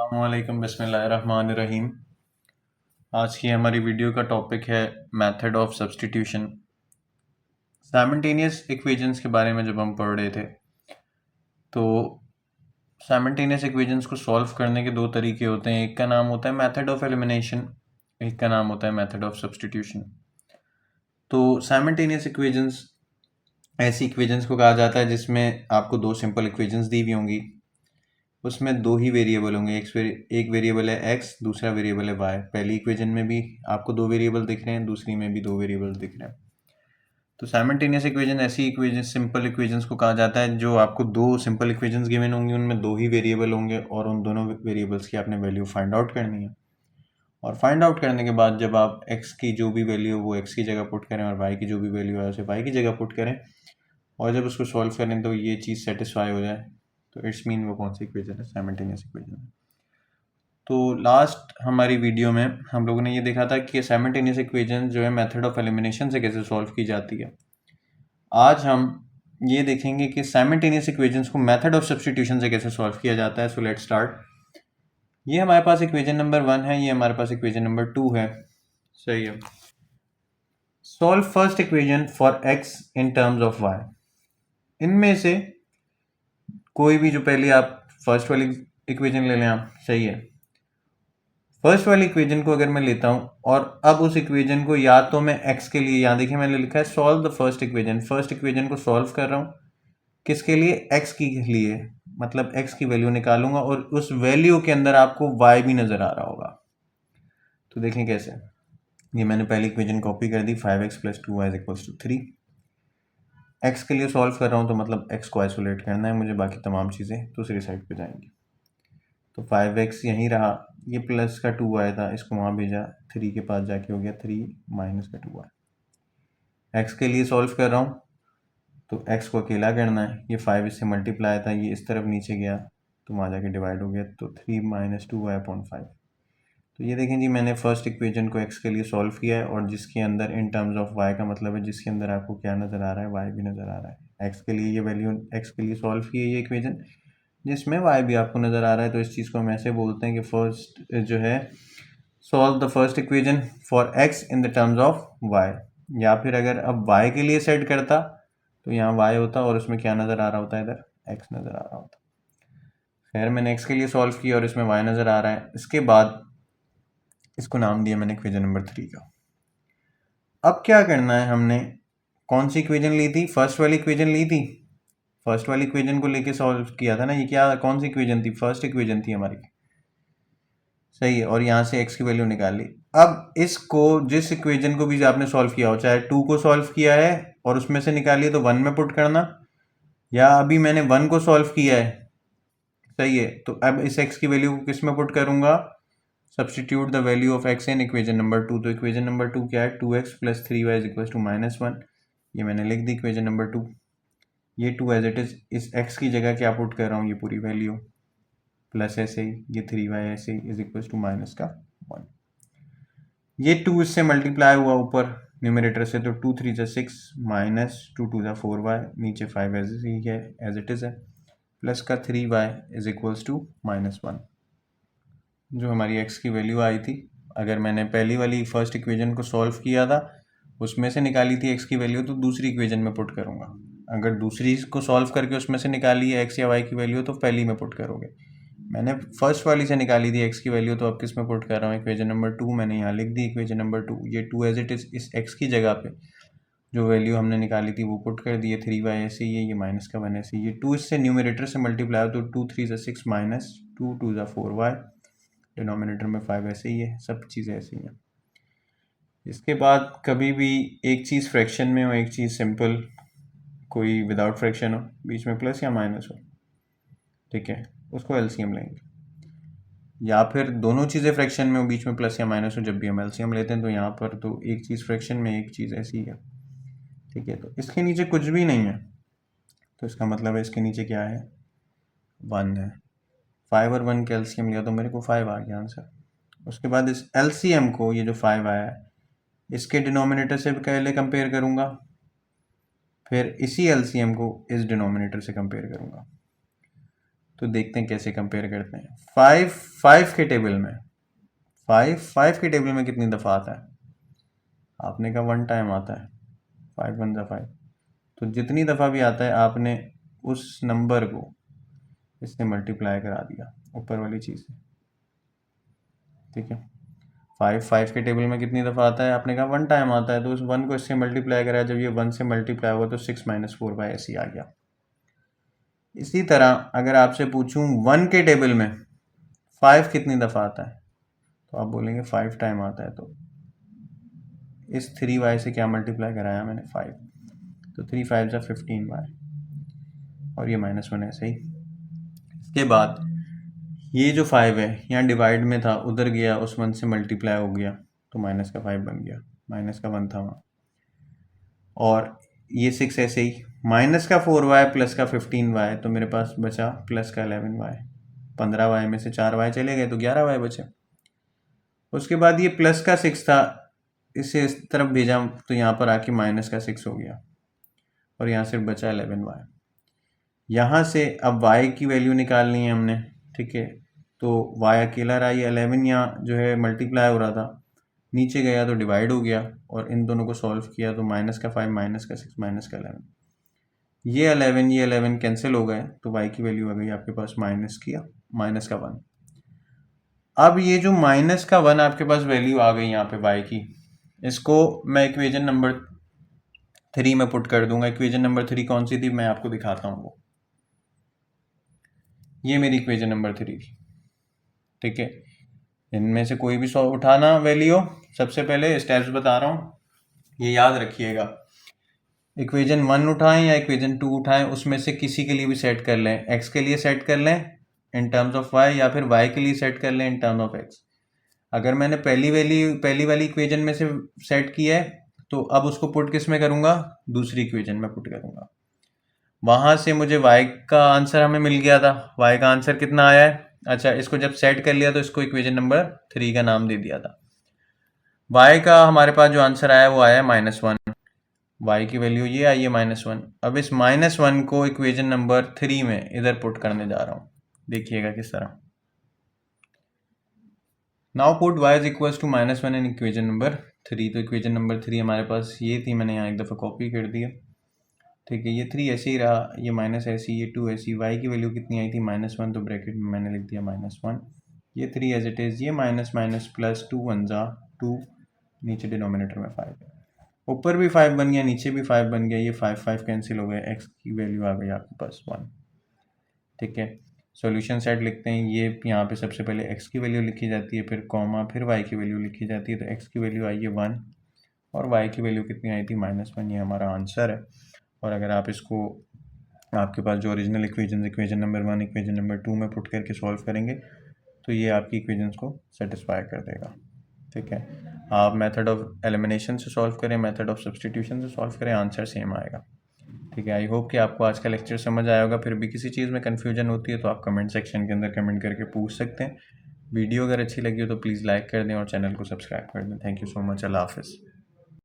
अस्सलामुअलैकुम बिस्मिल्लाहिर्रहमानिर्रहीम। आज की हमारी वीडियो का टॉपिक है method of substitution. Simultaneous equations के बारे में जब हम पढ़ रहे थे तो साइमल्टेनियस इक्वेशंस को सॉल्व करने के दो तरीके होते हैं। एक का नाम होता है मेथड ऑफ एलिमिनेशन, एक का नाम होता है मेथड ऑफ सब्स्टिट्यूशन। तो साइमल्टेनियस इक्वेशंस ऐसी इक्वेशंस को कहा जाता है जिसमें आपको दो सिंपल इक्वेशंस दी हुई होंगी, उसमें दो ही वेरिएबल होंगे। एक वेरिएबल है एक्स, दूसरा वेरिएबल है वाई। पहली इक्वेशन में भी आपको दो वेरिएबल दिख रहे हैं, दूसरी में भी दो वेरिएबल दिख रहे हैं। तो साइमल्टेनियस इक्वेशन ऐसी इक्वेशन सिंपल इक्वेशंस को कहा जाता है जो आपको दो सिंपल इक्वेशंस गिवन होंगी, उनमें दो ही वेरिएबल होंगे और उन दोनों वेरिएबल्स की आपने वैल्यू फाइंड आउट करनी है। और फाइंड आउट करने के बाद जब आप एक्स की जो भी वैल्यू हो वो एक्स की जगह पुट करें और वाई की जो भी वैल्यू है उसे वाई की जगह पुट करें और जब उसको सॉल्व करें तो ये चीज़ सेटिस्फाई हो जाए तो इट्स मीन वो कौन सी इक्वेशन है, साइमल्टेनियस इक्वेशन है। तो लास्ट हमारी वीडियो में हम लोगों ने ये देखा था कि साइमल्टेनियस इक्वेशन जो है मेथड ऑफ एलिमिनेशन से कैसे सॉल्व की जाती है। आज हम ये देखेंगे कि साइमल्टेनियस इक्वेशंस को मेथड ऑफ सब्स्टिट्यूशन से कैसे सॉल्व किया जाता है। So let's start. ये हमारे पास इक्वेशन नंबर 1 है, ये हमारे पास इक्वेशन नंबर 2 है। सही है। Solve first equation for X in terms of Y. इनमें से कोई भी जो पहले आप फर्स्ट वाली इक्वेशन ले लें आप। सही है। फर्स्ट वाली इक्वेशन को अगर मैं लेता हूं और अब उस इक्वेशन को या तो मैं x के लिए, यहां देखिए मैंने लिखा है solve the first equation. First equation को सॉल्व कर रहा हूं किसके लिए, x के लिए, मतलब x की वैल्यू निकालूंगा और उस वैल्यू के अंदर आपको y भी नजर आ रहा होगा। तो देखें कैसे। ये मैंने पहली इक्वेशन कॉपी कर दी, 5x + 2y = 3। x के लिए सॉल्व कर रहा हूं तो मतलब x को आइसोलेट करना है मुझे, बाकी तमाम चीजें दूसरी साइड पे जाएंगी। तो 5x यहीं रहा, ये प्लस का 2 आया था, इसको वहाँ भेजा, 3 के पास जाके हो गया 3 माइनस का 2 आया। x के लिए सॉल्व कर रहा हूँ तो x को अकेला करना है। ये 5 इससे मल्टीप्लाई था, ये इस तरफ नीचे गया तो वहाँ जाके डिवाइड हो गया, तो 3 - 2y/5। तो ये देखें जी, मैंने फर्स्ट इक्वेशन को x के लिए सॉल्व किया है और जिसके अंदर इन टर्म्स ऑफ y का मतलब है जिसके अंदर आपको क्या नज़र आ रहा है, y भी नज़र आ रहा है। x के लिए ये वैल्यू x के लिए सॉल्व की है ये इक्वेशन, जिसमें y भी आपको नज़र आ रहा है। तो इस चीज़ को हम ऐसे बोलते हैं कि फर्स्ट जो है solve the first equation for x in the terms of y। या फिर अगर अब y के लिए सेट करता तो यहाँ y होता और उसमें क्या नज़र आ रहा होता है, इधर x नज़र आ रहा होता। खैर मैंने x के लिए सॉल्व किया और इसमें y नज़र आ रहा है। इसके बाद इसको नाम दिया मैंने इक्वेशन नंबर 3 का। अब क्या करना है, हमने कौन सी इक्वेशन ली थी, फर्स्ट वाली इक्वेशन ली थी। फर्स्ट वाली इक्वेशन को लेके सॉल्व किया था ना, ये क्या कौन सी इक्वेशन थी, फर्स्ट इक्वेशन थी हमारी। सही है। और यहाँ से x की वैल्यू निकाल ली। अब इसको जिस इक्वेशन को भी आपने सॉल्व किया हो, चाहे 2 को सॉल्व किया है और उसमें से निकालिए तो 1 में पुट करना, या अभी मैंने 1 को सॉल्व किया है। सही है। तो अब इस x की वैल्यू को किस में पुट करूंगा, substitute the value of x in equation number 2। तो इक्वेशन नंबर 2 क्या है, 2x + 3y = -1। ये मैंने लिख दी इक्वेशन नंबर 2। ये 2 एज इट इज, इस x की जगह क्या पुट कर रहा हूँ, ये पूरी वैल्यू प्लस ऐसे ही, ये 3y ऐसे ही =-1। ये 2 इससे मल्टीप्लाई हुआ ऊपर न्यूमरेटर से, तो 2 3 = 6 -2 2 = 4y, नीचे 5 ऐसे ही है एज इट इज है, प्लस का 3y =-1। जो हमारी x की वैल्यू आई थी, अगर मैंने पहली वाली फर्स्ट इक्वेशन को सॉल्व किया था उसमें से निकाली थी x की वैल्यू, तो दूसरी इक्वेशन में पुट करूंगा। अगर दूसरी को सॉल्व करके उसमें से निकाली है x या y की वैल्यू तो पहली में पुट करोगे। मैंने फर्स्ट वाली से निकाली थी x की वैल्यू, तो अब किस में पुट कर रहा हूँ, इक्वेशन नंबर 2। मैंने यहाँ लिख दी इक्वेशन नंबर 2। ये 2 एज इट इज इस x की जगह पे जो वैल्यू हमने निकाली थी वो पुट कर दी है, 3y ऐसे ही है, ये माइनस का 1 ऐसे ही, ये 2 इससे न्यूमरेटर से मल्टीप्लाई हो तो 2 3 = 6 -2 2 = 4y, डिनोमिनेटर में 5 ऐसे ही है, सब चीज़ें ऐसी हैं। इसके बाद कभी भी एक चीज़ फ्रैक्शन में हो, एक चीज़ सिंपल, कोई विदाउट फ्रैक्शन हो, बीच में प्लस या माइनस हो, ठीक है, उसको एलसीएम लेंगे। या फिर दोनों चीज़ें फ्रैक्शन में हो, बीच में प्लस या माइनस हो, जब भी हम एलसीएम लेते हैं तो यहाँ पर तो एक चीज़ फ्रैक्शन में, एक चीज़ ऐसी है, ठीक है। तो इसके नीचे कुछ भी नहीं है तो इसका मतलब है इसके नीचे क्या है, 1 है। 5 और 1 का एलसीएम लिया तो मेरे को 5 आ गया आंसर। उसके बाद इस एलसीएम को, ये जो 5 आया है, इसके डिनोमिनेटर से पहले कंपेयर करूंगा, फिर इसी एलसीएम को इस डिनोमिनेटर से कंपेयर करूंगा। तो देखते हैं कैसे कंपेयर करते हैं। 5 5 के टेबल में 5 के टेबल में कितनी दफ़ा आता है? आपने कहा 1 टाइम आता है। 5 1 5, तो जितनी दफ़ा भी आता है आपने उस नंबर को इससे मल्टीप्लाई करा दिया ऊपर वाली चीज़ से, ठीक है। 5 के टेबल में कितनी दफ़ा आता है? आपने कहा 1 टाइम आता है, तो उस 1 को इससे मल्टीप्लाई करा, जब ये 1 से मल्टीप्लाई हुआ तो 6 - 4 ऐसे ही आ गया। इसी तरह अगर आपसे पूछूं 1 के टेबल में 5 कितनी दफ़ा आता है, तो आप बोलेंगे 5 टाइम आता है। तो इस 3y से क्या मल्टीप्लाई कराया मैंने? 5, तो 3 5 = 15y, और ये -1 है, सही। इसके बाद ये जो 5 है यहाँ डिवाइड में था, उधर गया, उस 1 से मल्टीप्लाई हो गया, तो -5 बन गया, -1 था वहाँ। और ये 6 ऐसे ही, -4y प्लस का 15y, तो मेरे पास बचा प्लस का 11y। 15y में से 4y चले गए तो 11y बचे। उसके बाद ये प्लस का 6 था, इसे इस तरफ भेजा तो यहाँ पर आके -6 हो गया, और यहाँ सिर्फ बचा 11y। यहाँ से अब y की वैल्यू निकालनी है हमने, ठीक है। तो y अकेला रहा, ये 11 यहाँ जो है मल्टीप्लाई हो रहा था, नीचे गया तो डिवाइड हो गया, और इन दोनों को सॉल्व किया तो -5 -6 -11, ये 11 कैंसिल हो गए, तो y की वैल्यू आ गई आपके पास -1। अब ये जो -1 आपके पास वैल्यू आ गई यहाँ पे y की, इसको मैं इक्वेशन नंबर 3 में पुट कर दूंगा। इक्वेशन नंबर 3 कौन सी थी, मैं आपको दिखाता हूँ। वो ये मेरी इक्वेशन नंबर 3 थी, ठीक है। इनमें से कोई भी उठाना वैल्यू, सबसे पहले स्टेप्स बता रहा हूँ, ये याद रखिएगा। इक्वेशन 1 उठाएं या इक्वेशन 2 उठाएं, उसमें से किसी के लिए भी सेट कर लें। x के लिए सेट कर लें इन टर्म्स ऑफ y, या फिर y के लिए सेट कर लें इन टर्म्स ऑफ x। अगर मैंने पहली वाली इक्वेशन में से सेट किया है, तो अब उसको पुट किस में करूँगा? दूसरी इक्वेशन में पुट करूँगा। वहाँ से मुझे y का आंसर हमें मिल गया था। y का आंसर कितना आया है? अच्छा, इसको जब सेट कर लिया तो इसको इक्वेशन नंबर 3 का नाम दे दिया था। y का हमारे पास जो आंसर आया वो आया -1, y की वैल्यू ये आई है -1। अब इस -1 को इक्वेशन नंबर 3 में इधर पुट करने जा रहा हूँ, देखिएगा किस तरह। Now put y is equal to -1 in equation number 3। तो इक्वेशन नंबर 3 हमारे पास ये थी, मैंने यहाँ एक दफ़ा कॉपी कर दिया, ठीक है। ये 3 ऐसे ही रहा, ये माइनस ऐसी, ये 2 ऐसी। y की वैल्यू कितनी आई थी? -1, तो ब्रैकेट में मैंने लिख दिया -1। ये 3 एज इट इज़, ये माइनस माइनस प्लस 2 1 जा 2, नीचे डिनोमिनेटर में 5 है, ऊपर भी 5 बन गया, नीचे भी 5 बन गया, ये 5 5 कैंसिल हो गए, x की वैल्यू आ गई आपके पास 1, ठीक है। सॉल्यूशन सेट लिखते हैं, ये यहाँ पे सबसे पहले x की वैल्यू लिखी जाती है, फिर कॉमा, फिर y की वैल्यू लिखी जाती है। तो x की वैल्यू आई है 1 और y की वैल्यू कितनी आई थी? -1। ये हमारा आंसर है। और अगर आप इसको आपके पास जो original equation number 1 equation number 2 में पुट करके सॉल्व करेंगे तो ये आपकी इक्वेशंस को सेटिस्फाई कर देगा, ठीक है। आप मेथड ऑफ एलिमिनेशन से सॉल्व करें, मेथड ऑफ सब्सटीट्यूशन से सॉल्व करें, आंसर सेम आएगा, ठीक है। आई होप कि आपको आज का लेक्चर समझ आया होगा। फिर भी किसी चीज़ में कन्फ्यूजन होती है तो आप कमेंट सेक्शन के अंदर कमेंट करके पूछ सकते हैं। वीडियो अगर अच्छी लगी हो तो प्लीज़ लाइक कर दें और चैनल को सब्सक्राइब कर दें। Thank you so much. अल्लाह हाफिज़।